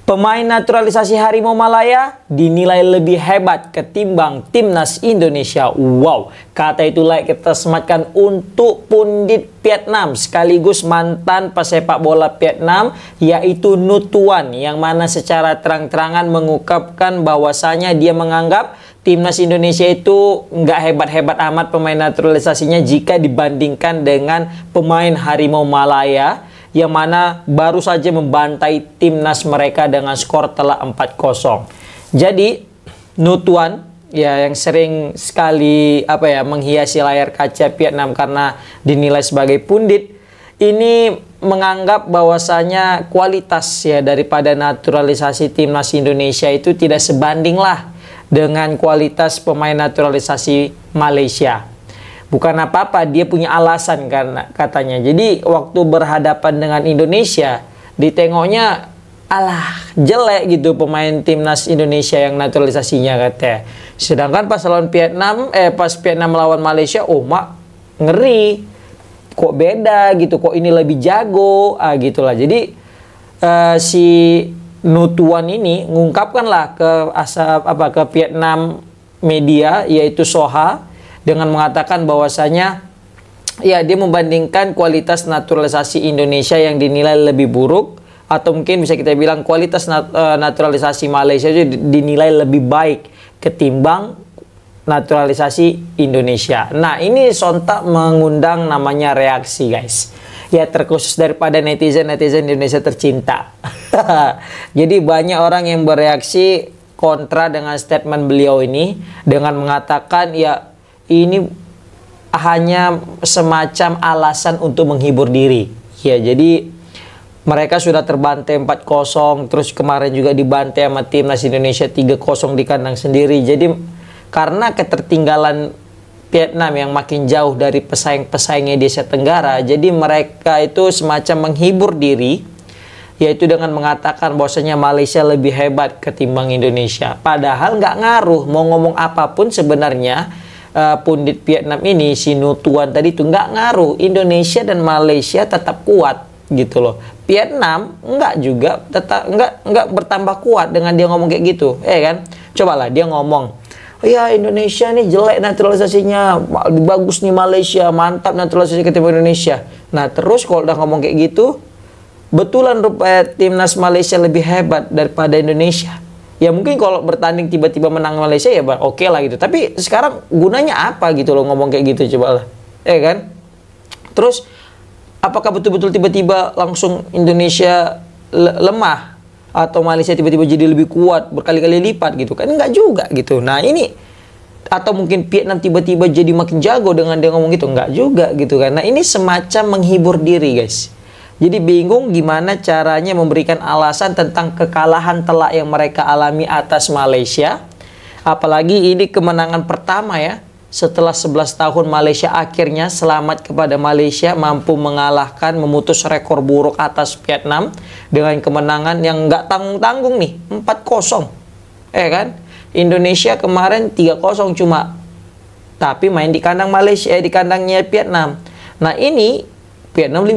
Pemain naturalisasi Harimau Malaya dinilai lebih hebat ketimbang timnas Indonesia. Wow, kata itu layak kita sematkan untuk pundit Vietnam sekaligus mantan pesepak bola Vietnam, yaitu Nutuan, yang mana secara terang-terangan mengungkapkan bahwasanya dia menganggap timnas Indonesia itu nggak hebat-hebat amat pemain naturalisasinya jika dibandingkan dengan pemain Harimau Malaya, yang mana baru saja membantai timnas mereka dengan skor telak 4-0. Jadi Nutuan ya, yang sering sekali menghiasi layar kaca Vietnam karena dinilai sebagai pundit, ini menganggap bahwasanya kualitas ya daripada naturalisasi timnas Indonesia itu tidak sebanding lah dengan kualitas pemain naturalisasi Malaysia. Bukan apa-apa, dia punya alasan karena katanya. Jadi waktu berhadapan dengan Indonesia, ditengoknya alah jelek gitu pemain timnas Indonesia yang naturalisasinya katanya. Sedangkan pas lawan Vietnam, pas Vietnam melawan Malaysia, oh mak ngeri. Kok beda gitu, kok ini lebih jago, gitulah. Jadi si Nutuan ini ngungkapkanlah ke Vietnam media, yaitu Soha, dengan mengatakan bahwasanya ya dia membandingkan kualitas naturalisasi Indonesia yang dinilai lebih buruk, atau mungkin bisa kita bilang kualitas naturalisasi Malaysia itu dinilai lebih baik ketimbang naturalisasi Indonesia. Nah, ini sontak mengundang namanya reaksi, guys. Ya, terkhusus daripada netizen-netizen Indonesia tercinta. Jadi banyak orang yang bereaksi kontra dengan statement beliau ini dengan mengatakan ya ini hanya semacam alasan untuk menghibur diri. Ya, jadi mereka sudah terbantai 4-0, terus kemarin juga dibantai sama timnas Indonesia 3-0 di kandang sendiri. Jadi karena ketertinggalan Vietnam yang makin jauh dari pesaing-pesaingnya di Asia Tenggara, jadi mereka itu semacam menghibur diri, yaitu dengan mengatakan bahwasanya Malaysia lebih hebat ketimbang Indonesia. Padahal nggak ngaruh, mau ngomong apapun sebenarnya pundit Vietnam ini, si Nutuan tadi itu nggak ngaruh. Indonesia dan Malaysia tetap kuat gitu loh. Vietnam nggak bertambah kuat dengan dia ngomong kayak gitu, kan? Cobalah dia ngomong, ya Indonesia nih jelek naturalisasinya, bagus nih Malaysia, mantap naturalisasi ketimbang Indonesia. Nah terus kalau udah ngomong kayak gitu, betulan rupanya timnas Malaysia lebih hebat daripada Indonesia. Ya mungkin kalau bertanding tiba-tiba menang Malaysia ya oke lah gitu. Tapi sekarang gunanya apa gitu loh ngomong kayak gitu, coba lah. Kan? Terus apakah betul-betul tiba-tiba langsung Indonesia lemah? Atau Malaysia tiba-tiba jadi lebih kuat berkali-kali lipat gitu? Kan enggak juga gitu. Nah ini, atau mungkin Vietnam tiba-tiba jadi makin jago dengan dia ngomong gitu? Enggak juga gitu kan. Nah ini semacam menghibur diri, guys. Jadi bingung gimana caranya memberikan alasan tentang kekalahan telak yang mereka alami atas Malaysia. Apalagi ini kemenangan pertama ya. Setelah 11 tahun Malaysia akhirnya selamat kepada Malaysia, mampu mengalahkan, memutus rekor buruk atas Vietnam dengan kemenangan yang nggak tanggung-tanggung nih, 4-0. Kan? Indonesia kemarin 3-0 cuma. Tapi main di kandang Malaysia, di kandangnya Vietnam. Nah ini Vietnam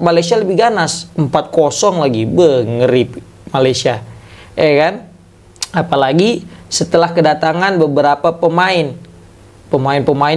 Malaysia lebih ganas, 4-0 lagi, ngeri Malaysia, kan? Apalagi setelah kedatangan beberapa pemain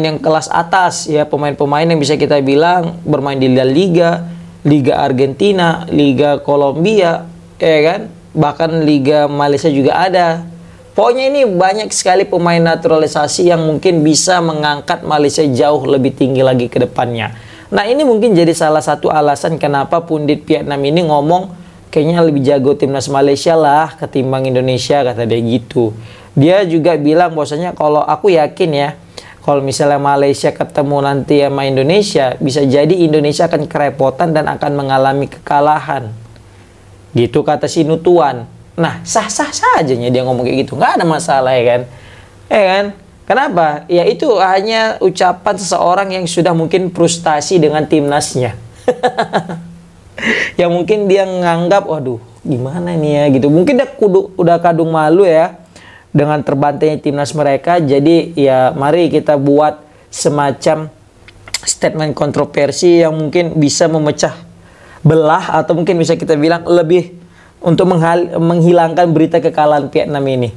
yang kelas atas, ya pemain-pemain yang bisa kita bilang bermain di La Liga, Liga Argentina, Liga Kolombia, kan? Bahkan Liga Malaysia juga ada. Pokoknya ini banyak sekali pemain naturalisasi yang mungkin bisa mengangkat Malaysia jauh lebih tinggi lagi ke depannya. Nah ini mungkin jadi salah satu alasan kenapa pundit Vietnam ini ngomong kayaknya lebih jago timnas Malaysia lah ketimbang Indonesia, kata dia gitu. Dia juga bilang bahwasanya kalau aku yakin ya, kalau misalnya Malaysia ketemu nanti sama Indonesia, bisa jadi Indonesia akan kerepotan dan akan mengalami kekalahan. Gitu kata si Nutuan. Nah sah-sah sajanya dia ngomong kayak gitu, nggak ada masalah ya kan? Kan? Kenapa? Ya itu hanya ucapan seseorang yang sudah mungkin frustasi dengan timnasnya. Yang mungkin dia nganggap, waduh gimana nih ya gitu. Mungkin dia udah kadung malu ya dengan terbantainya timnas mereka. Jadi ya mari kita buat semacam statement kontroversi yang mungkin bisa memecah belah, atau mungkin bisa kita bilang lebih untuk menghilangkan berita kekalahan Vietnam ini.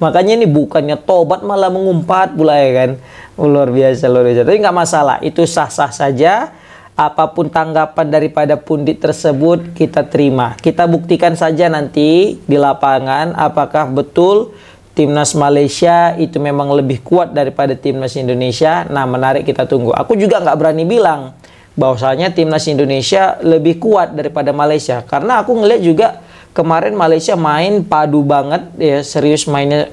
Makanya ini bukannya tobat malah mengumpat pula ya kan. Luar biasa, luar biasa. Tapi nggak masalah, itu sah-sah saja. Apapun tanggapan daripada pundit tersebut kita terima. Kita buktikan saja nanti di lapangan apakah betul timnas Malaysia itu memang lebih kuat daripada timnas Indonesia. Nah, menarik, kita tunggu. Aku juga nggak berani bilang bahwasanya timnas Indonesia lebih kuat daripada Malaysia, karena aku ngeliat juga kemarin Malaysia main padu banget ya, serius mainnya,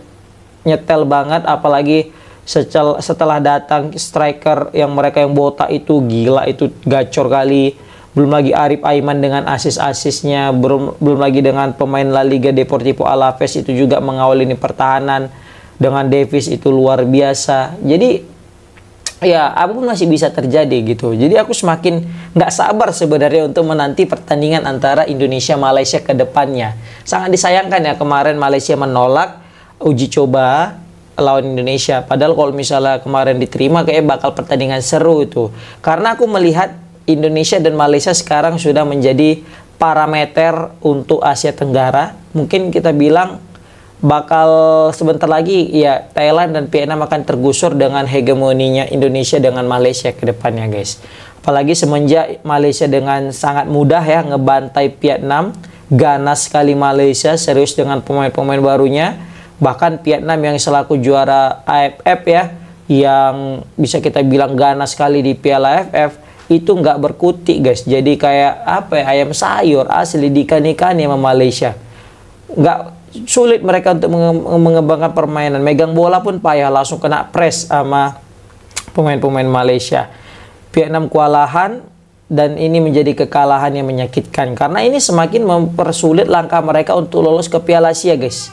nyetel banget, apalagi setelah datang striker yang mereka yang botak itu gila, itu gacor kali. Belum lagi Arif Aiman dengan asis-asisnya, belum lagi dengan pemain La Liga Deportivo Alaves itu juga mengawal ini pertahanan dengan Davis itu luar biasa. Jadi ya apapun masih bisa terjadi gitu. Jadi aku semakin nggak sabar sebenarnya untuk menanti pertandingan antara Indonesia Malaysia ke depannya. Sangat disayangkan ya kemarin Malaysia menolak uji coba lawan Indonesia. Padahal kalau misalnya kemarin diterima kayak bakal pertandingan seru itu. Karena aku melihat Indonesia dan Malaysia sekarang sudah menjadi parameter untuk Asia Tenggara. Mungkin kita bilang bakal sebentar lagi ya Thailand dan Vietnam akan tergusur dengan hegemoninya Indonesia dengan Malaysia ke depannya guys. Apalagi semenjak Malaysia dengan sangat mudah ya ngebantai Vietnam. Ganas sekali Malaysia, serius dengan pemain-pemain barunya. Bahkan Vietnam yang selaku juara AFF ya, yang bisa kita bilang ganas sekali di Piala AFF, itu nggak berkutik guys. Jadi kayak apa ya, ayam sayur asli diikan-ikan sama Malaysia. Nggak sulit mereka untuk mengembangkan permainan. Megang bola pun payah, langsung kena press sama pemain-pemain Malaysia. Vietnam kewalahan, dan ini menjadi kekalahan yang menyakitkan. Karena ini semakin mempersulit langkah mereka untuk lolos ke Piala Asia guys.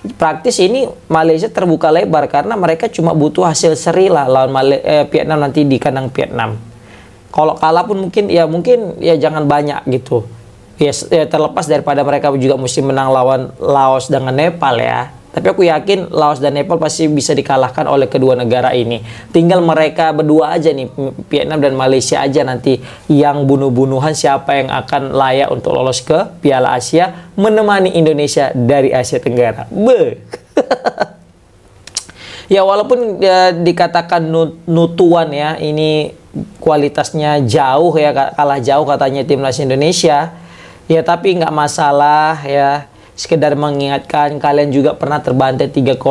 Praktis ini Malaysia terbuka lebar karena mereka cuma butuh hasil seri lah lawan Vietnam nanti di kandang Vietnam. Kalau kalah pun mungkin ya jangan banyak gitu. Ya, terlepas daripada mereka juga mesti menang lawan Laos dengan Nepal ya. Tapi aku yakin Laos dan Nepal pasti bisa dikalahkan oleh kedua negara ini. Tinggal mereka berdua aja nih, Vietnam dan Malaysia aja nanti yang bunuh-bunuhan siapa yang akan layak untuk lolos ke Piala Asia menemani Indonesia dari Asia Tenggara. Ya walaupun ya, dikatakan nutuan ya, ini kualitasnya jauh ya, kalah jauh katanya timnas Indonesia. Ya tapi nggak masalah ya. Sekedar mengingatkan, kalian juga pernah terbantai 3-0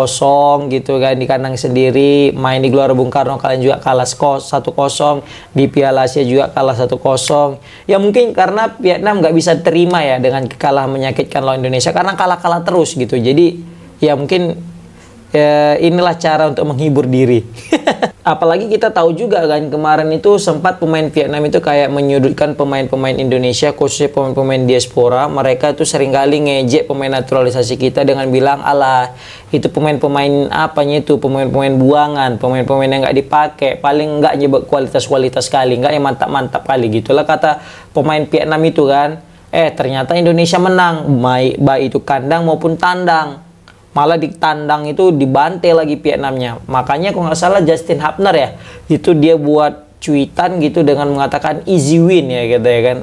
gitu kan di kandang sendiri, main di Gelora Bung Karno kalian juga kalah 1-0, di Piala Asia juga kalah 1-0. Ya mungkin karena Vietnam nggak bisa terima ya dengan kekalahan menyakitkan lawan Indonesia karena kalah-kalah terus gitu. Jadi ya mungkin inilah cara untuk menghibur diri. Apalagi kita tahu juga kan kemarin itu sempat pemain Vietnam itu kayak menyudutkan pemain-pemain Indonesia, khususnya pemain-pemain diaspora. Mereka tuh seringkali ngejek pemain naturalisasi kita dengan bilang, alah itu pemain-pemain apanya itu, pemain-pemain buangan, pemain-pemain yang nggak dipakai, paling nggak nyebut kualitas-kualitas kali, nggak yang mantap-mantap kali gitulah kata pemain Vietnam itu kan. Ternyata Indonesia menang, baik itu kandang maupun tandang. Malah di tandang itu dibantai lagi Vietnamnya. Makanya kalau nggak salah Justin Hapner ya, itu dia buat cuitan gitu dengan mengatakan easy win ya gitu ya kan.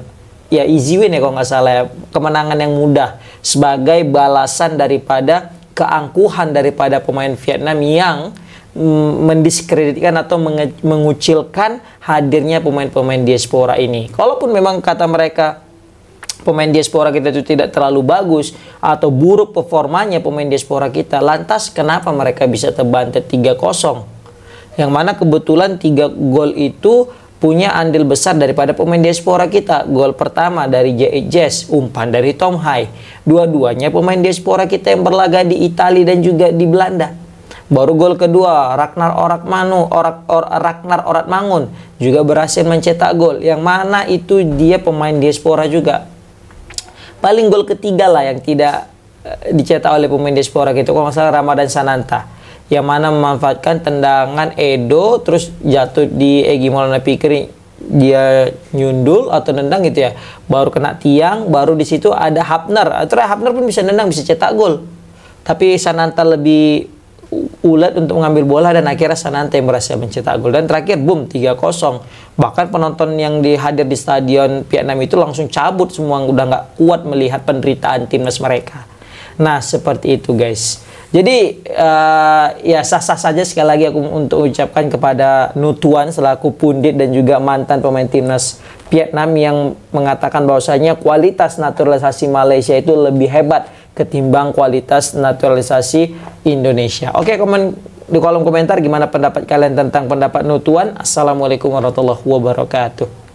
Ya easy win ya kalau nggak salah ya, kemenangan yang mudah sebagai balasan daripada keangkuhan daripada pemain Vietnam yang mendiskreditkan atau mengucilkan hadirnya pemain-pemain diaspora ini. Kalaupun memang kata mereka pemain diaspora kita itu tidak terlalu bagus atau buruk performanya pemain diaspora kita, lantas kenapa mereka bisa terbantai 3-0? Yang mana kebetulan 3 gol itu punya andil besar daripada pemain diaspora kita. Gol pertama dari Jazz, umpan dari Tom Hai. Dua-duanya pemain diaspora kita yang berlaga di Italia dan juga di Belanda. Baru gol kedua, Ragnar Oratmangun juga berhasil mencetak gol. Yang mana itu dia pemain diaspora juga. Paling gol ketiga lah yang tidak dicetak oleh pemain diaspora gitu, kalau nggak salah Ramadan Sananta, yang mana memanfaatkan tendangan Edo terus jatuh di Egy Maulana Fikri, dia nyundul atau nendang gitu ya, baru kena tiang, baru di situ ada Hapner. Terus Hapner pun bisa nendang, bisa cetak gol, tapi Sananta lebih ulet untuk mengambil bola dan akhirnya Sanante yang berhasil mencetak gol. Dan terakhir boom 3-0. Bahkan penonton yang hadir di stadion Vietnam itu langsung cabut semua, udah nggak kuat melihat penderitaan timnas mereka. Nah, seperti itu guys. Jadi ya sah-sah saja sekali lagi aku untuk ucapkan kepada Nutuan selaku pundit dan juga mantan pemain timnas Vietnam yang mengatakan bahwasanya kualitas naturalisasi Malaysia itu lebih hebat ketimbang kualitas naturalisasi Indonesia. Oke, komen di kolom komentar gimana pendapat kalian tentang pendapat Nutuan. Assalamualaikum warahmatullahi wabarakatuh.